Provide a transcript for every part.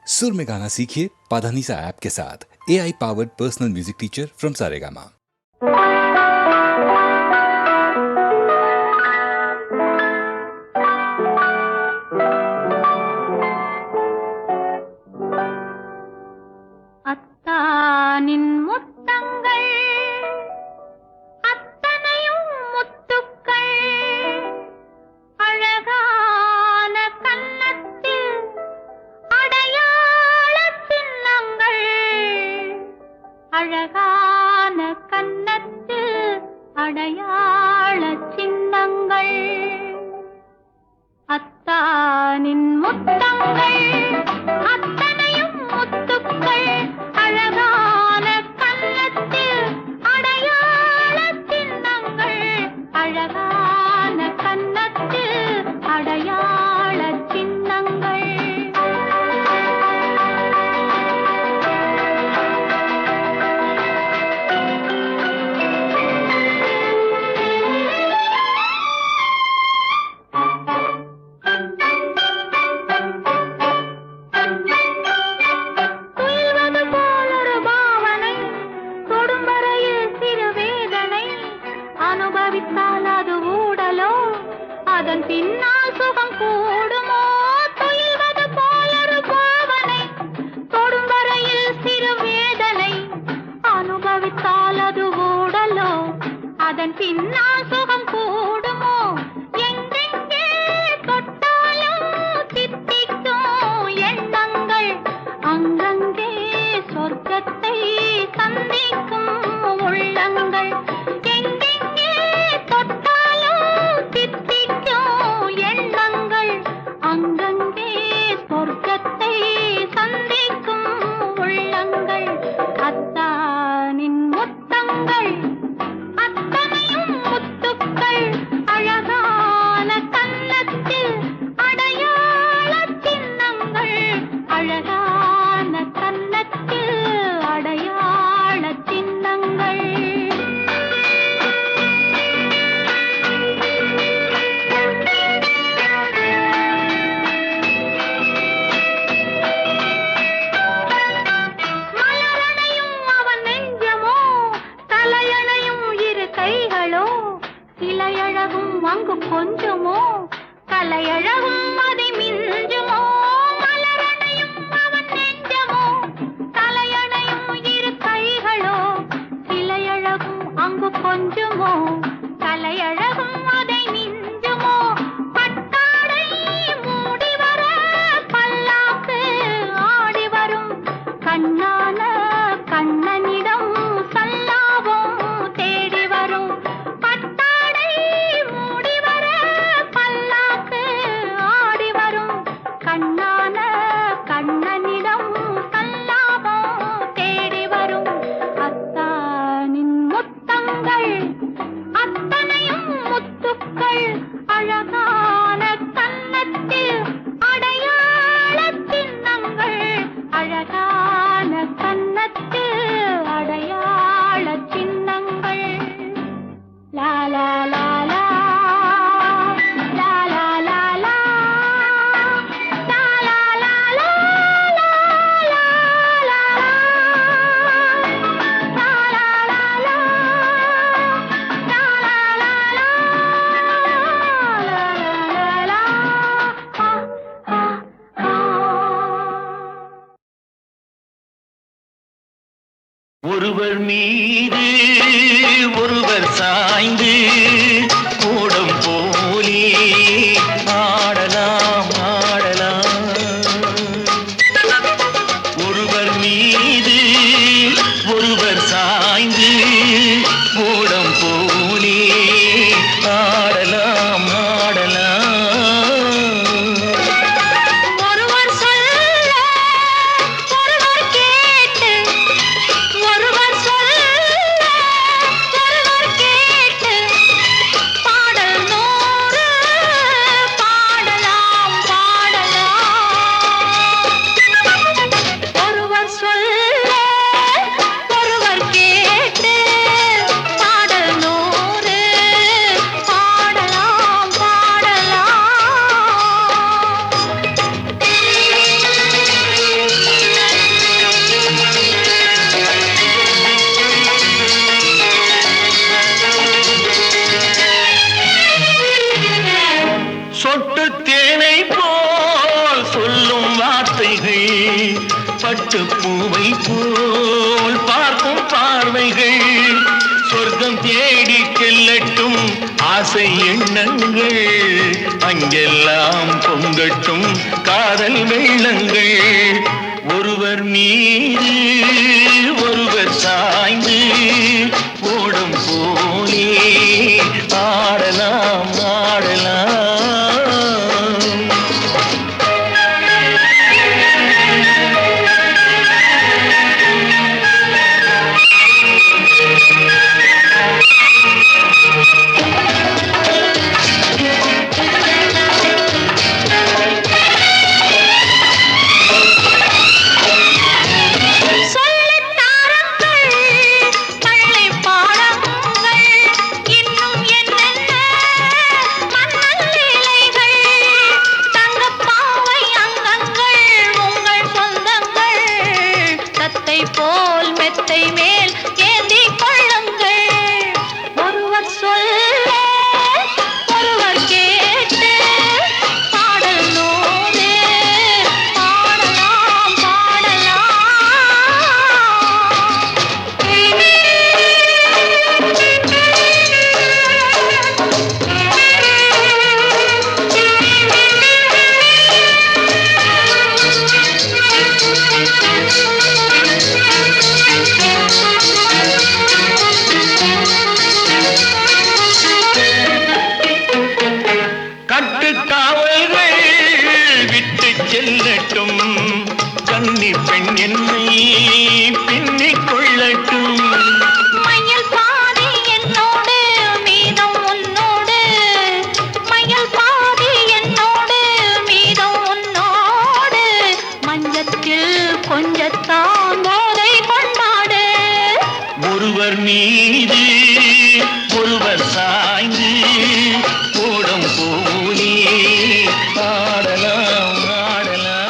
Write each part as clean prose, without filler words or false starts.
सुर में गाना सीखिए पाधानीसा ऐप के साथ। AI powered personal music teacher from Saregama. அழகான கன்னத்து அடையாள சின்னங்கள் அத்தானின் முத்தங்கள் அத்தனையும் முத்துக்கள் அழகான கன்னத்து அடையாள சின்னங்கள் அழகான கன்னத்து அடையாள சின்னங்கள் அதன் பின்னால் சுகம் கூடுமோ துயில்வது போலொரு பாவனை தொடும் வரையில் சிறு வேதனை அனுபவித்தால் அது ஊடலோ அதன் பின்னால் சுகம் கூடுமோ எங்கெங்கே தொட்டாலும் தித்திக்கும் எண்ணங்கள் அங்கங்கே சொர்க்கத்தை சந்திக்கும் உள்ளங்கள் எங்கெங்கே தொட்டாலும் தித்திக்கும் எண்ணங்கள் அங்கங்கே சொர்க்கத்தை சந்திக்கும் உள்ளங்கள் அத்தானின் முத்தங்கள் அத்தனையும் முத்துக்கள் அழகான கன்னத்தில் அடையாள சின்னங்கள் அழகான கன்னத்தில் அடையாள சின்னங்கள் இலையழகும் அங்கு கொஞ்சமோ கலையழகும் அதை மிஞ்சுமோ மலரணையும் அவன் நெஞ்சமோ தலையணையும் இரு கைகளோ இலையழகும் அங்கு கொஞ்சமோ கலையழகும் அதை மிஞ்சுமோ பட்டாடை மூடி வர பல்லாக்கு ஆடி வரும் கண்ணான கண்ணனிடம் சல்லாபம் தேடி வரும் கண்ணான கண்ணனிடம் சல்லாபம் தேடி வரும் அத்தானின் முத்தங்கள் அத்தனையும் முத்துக்கள் அழகான கன்னத்தில் அடையாள சின்னங்கள் அழகான கன்னத்தில் அடையாள சின்னங்கள் லா லா லா லா ஒருவர் மீது ஒருவர் சாய்ந்து கூடம் போலே ஆடலாம் ஆடலாம் ஒருவர் மீது ஒருவர் சாய்ந்து கூடம் போலே ஆடலாம் ஆடலாம் பாடல் ஆசைகள் பட்டு பூவை போல் பார்க்கும் பார்வைகள் சொர்க்கம் தேடி செல்லட்டும் ஆசை எண்ணங்கள் அங்கெல்லாம் பொங்கட்டும் காதல் வெள்ளங்கள் ஒருவர் மீது ஒருவர் சாய்ந்து ஓடும் போலே ஆடலாம் ஆடலாம். போல் மெத்தை மேல் ஏந்தி கொள்ளுங்கள் ஒருவர் சொல்ல ஒருவர் கேட்டு பாடல் நூறு பாடலாம் பாடலாம். கட்டுக்காவல்கள் விட்டு செல்லட்டும் கன்னி பெண் என்னை பின்னிக் கொள்ளட்டும். மயில் பாதி என்னோடு மீதம் உன்னோடு மயில் பாதி என்னோடு மீதம் உன்னோடு மஞ்சத்தில் கொஞ்சத்தான் போதை கொண்டாடு ஒருவர் மீது ஒருவர் சாய்ந்து ஓடும் போலே ஆடலாம் ஆடலாம்.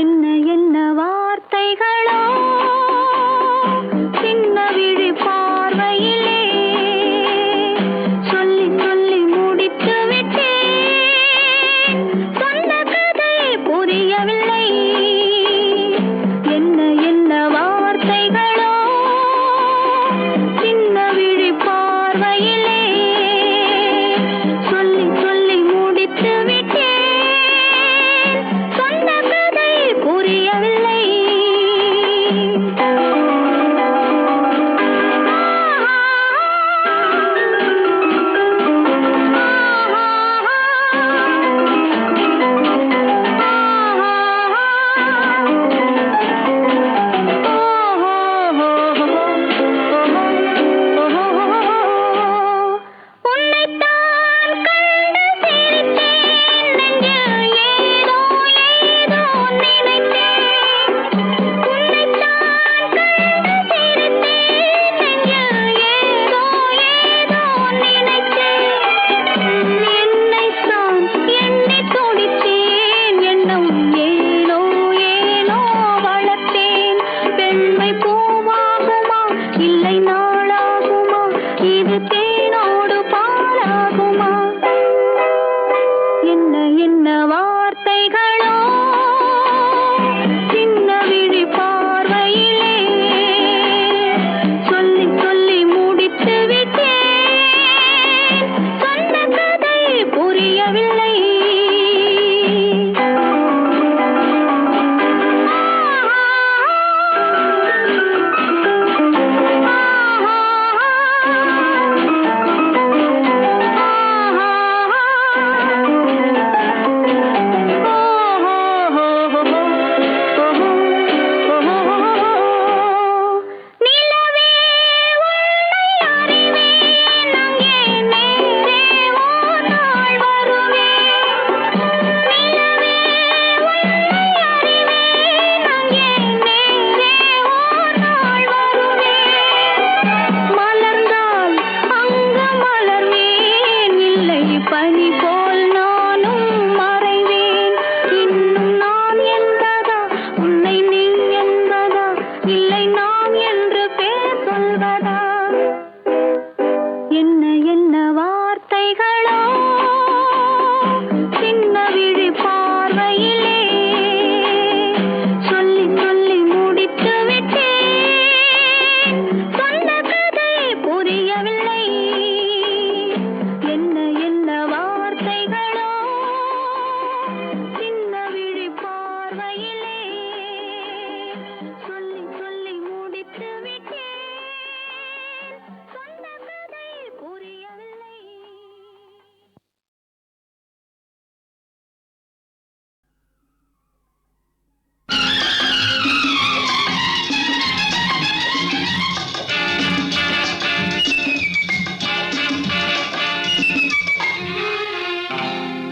என்ன என்ன வார்த்தைகளோ சின்ன விழி பார்வையிலே சொல்லி சொல்லி முடித்து விட்டேன் சொன்ன கதை புரியவில்லை என்ன என்ன வார்த்தைகளோ சின்ன விழி பார்வையிலே சொல்லி சொல்லி முடித்து விட்டேன் சொன்ன கதை புரியவில்லை. உன்னைத்தான் கண்டு சிரித்தேன் நெஞ்சில் ஏதோ ஏதோ நினைத்தேன் உன்னைத்தான் கண்டு சிரித்தேன் நெஞ்சில் ஏதோ ஏதோ நினைத்தேன் என்னைத்தான் எண்ணி துடித்தேன் எண்ணம் ஏனோ ஏனோ வளர்த்தேன் பெண்மை பூவாகுமா இல்லை நாளாகுமா இது தேனோடு பாலாகுமா என்ன என்ன வார்த்தைகளோ சின்ன விழி பார்வையிலே சொல்லி சொல்லி முடித்து விட்டேன் சொன்ன கதை புரியவில்லை. நிலவே உன்னை அறிவேன் அங்கே நேரே ஓர் நாள்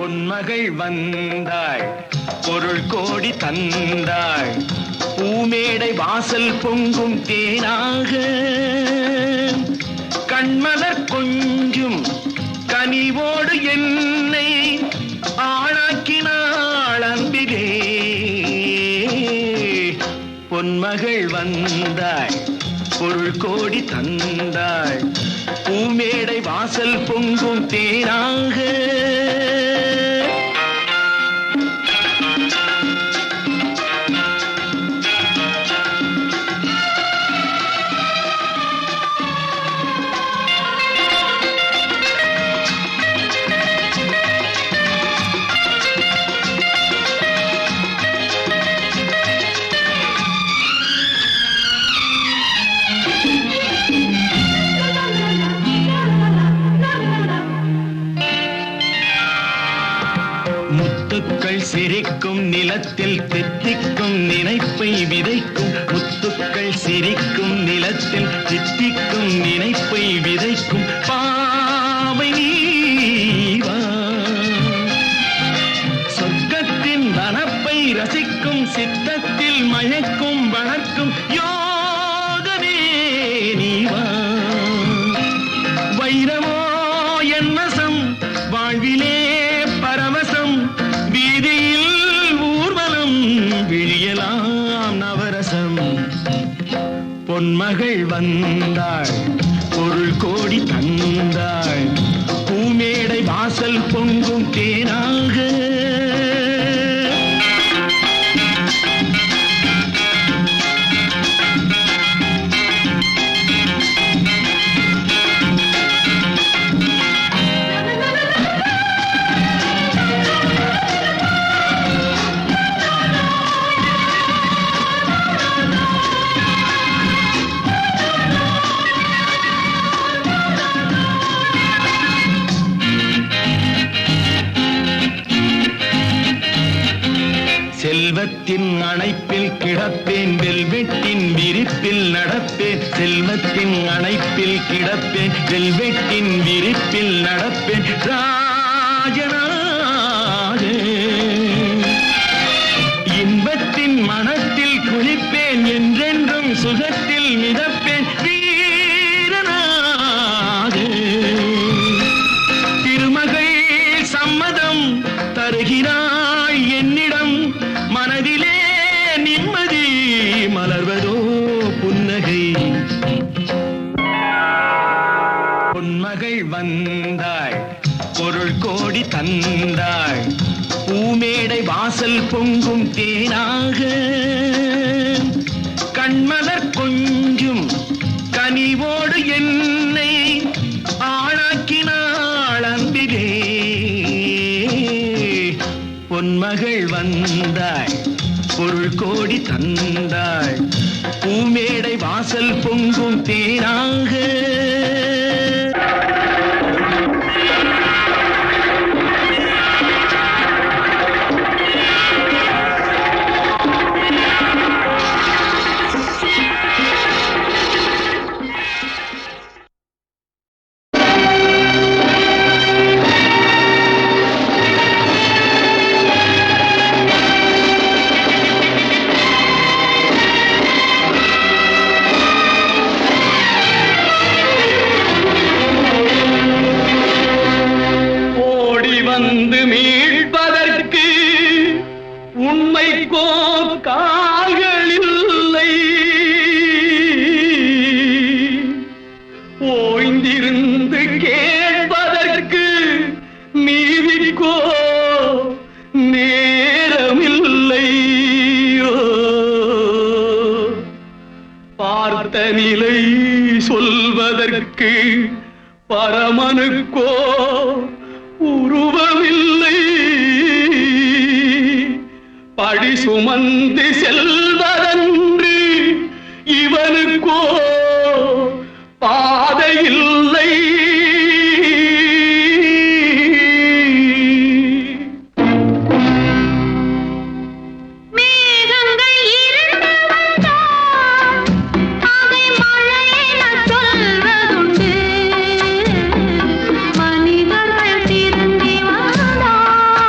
பொன்மகள் வந்தாள் பொருள் கோடி தந்தாள் பூமேடை வாசல் பொங்கும் தேனாக கண்மலர் கொஞ்சும் கனிவோடு என்னை ஆளாக்கினாள் அன்பிலே பொன்மகள் வந்தாள் பொருள் கோடி தந்தாள் பூமேடை வாசல் பொங்கும் தேனாக முத்துக்கள் சிரிக்கும் நிலத்தில் தித்திக்கும் நினைப்பை விதைக்கும் முத்துக்கள் சிரிக்கும் நிலத்தில் தித்திக்கும் நினைப்பை விதைக்கும் பாவை நீவா சொர்க்கத்தின் வனப்பை ரசிக்கும் சித்தத்தில் மயக்கும் வளர்க்கும் யோகமே நீவா வைரமோ என் வசம் வாழ்விலே பரவசம் வீதியில் ஊர்வலம் விழியலாம் நவரசம் பொன்மகள் வந்தாள் பொருள் கோடி தந்தாள் பூமேடை வாசல் பொங்கும் தேனாக செல்வத்தின் அணைப்பில் கிடப்பேன் வெல்வெட்டின் விரிப்பில் நடப்பேன் செல்வத்தின் அணைப்பில் கிடப்பேன் வெல்வெட்டின் விரிப்பில் நடப்பேன் ராஜனாக இன்பத்தின் மனத்தில் குளிப்பேன் என்றென்றும் சுகத்தில் மிதப்பேன் வீரனாக திருமகள் சம்மதம் தருகிறாய் என்னிடம் மனதிலே நிம்மதி மலர்வதோ புன்னகை பொன்மகள் வந்தாள் பொருள் கோடி தந்தாள் பூமேடை வாசல் பொங்கும் தேனாக கண்மலர் கொஞ்சும் கனிவோடு என்னை ஆளாக்கினாள் அன்பிலே பொன்மகள் வந்தாள் பொருள் கோடி தந்தாள் பூமேடை வாசல் பொங்கும் தேனாக வந்து மீட்பதற்கு உண்மைக்கோ கால்களில்லை ஓய்ந்திருந்து கேட்பதற்கு நீதிக்கோ நேரமில்லை பார்த்த நிலை சொல்வதற்கு பரமனுக்கோ உருவமில்லை படி சுமந்து செல்வதன்று இவனுக்கோ பாதையில்லை மனிதர்கள் திரும்பி வந்தால்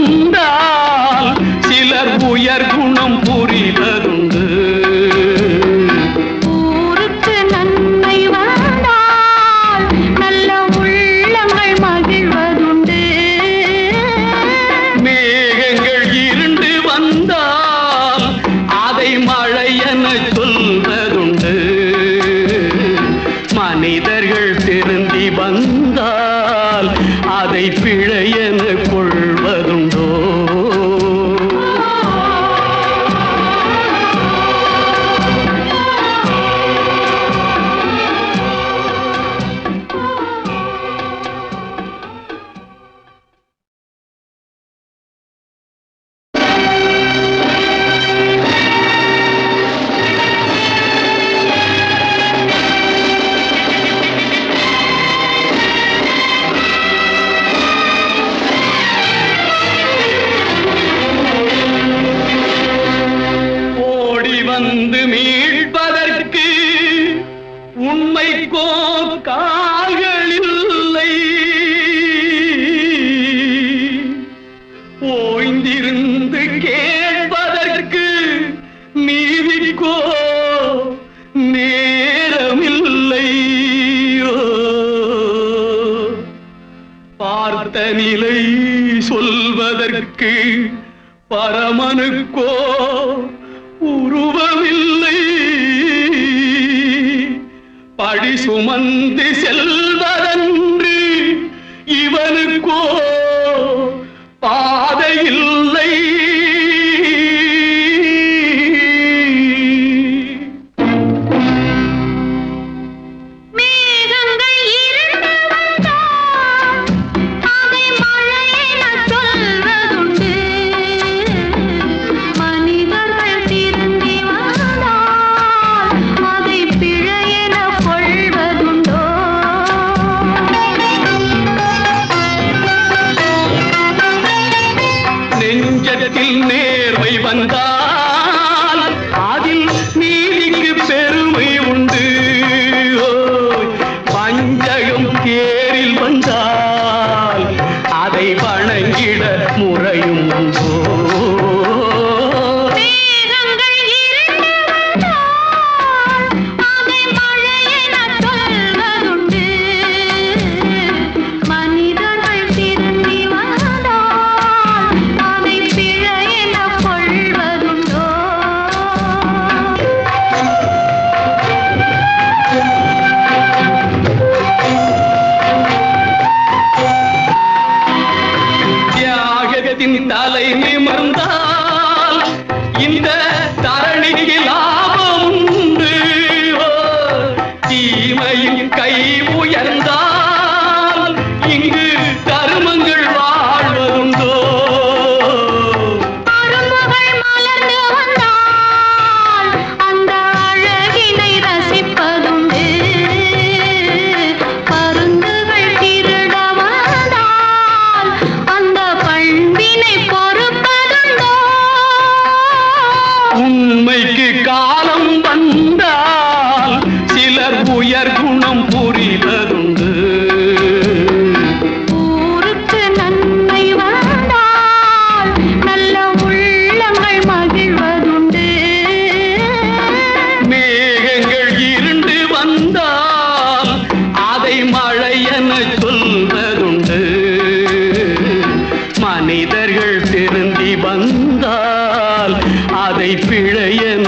வந்தால் சிலர் உயர் குணம் புரிவதுண்டு. ஊருக்கு நன்மை வந்தால் நல்ல உள்ளங்கள் மகிழ்வதுண்டு. மேகங்கள் இருண்டு வந்தால் அதை மழை என சொல்வதுண்டு. மனிதர்கள் திருந்தி வந்தால் அதை பிழை என கொள்வதுண்டோ? வந்து மீட்பதற்கு உண்மைக்கோ கால்கள் இல்லை. ஓய்ந்திருந்து கேட்பதற்கு நீதிக்கோ நேரமில்லை. பார்த்த நிலை சொல்வதற்கு பரமனுக்கோ உருவமில்லை. படி சுமந்து செல்வதன்று இவனுக்கோ பாதையில்லை. நேர்மை வந்தால் அதில் நீதிக்கு பெருமை உண்டு. பஞ்சகம் தேரில் வந்தால் அதை வணங்கிட முறையும் உண்டோ? தலை நிமிர்ந்தால் இந்த தரணிக்கு லாபம் உண்டு. தீமையின் கை உயர்ந்தால் இங்கு தருமங்கள் வாழ்வதுண்டோ? அரும்புகள் மலர்ந்து வந்தால் அந்த அழகினை ரசிப்பதுண்டு. பருந்துகள் திருட வந்தால் அந்த பண்பினை பொறுப்பதுண்டோ? உண்மைக்கு காலம் வந்தால் சிலர் உயர் குணம் புரிவதுண்டு. ஊருக்கு நன்மை வந்தால் நல்ல உள்ளங்கள் மகிழ்வதுண்டு. மேகங்கள் இருண்டு வந்தால் அதை மழை என சொல்வதுண்டு. மனிதர்கள் திருந்தி வந்தால் அதை பிழை என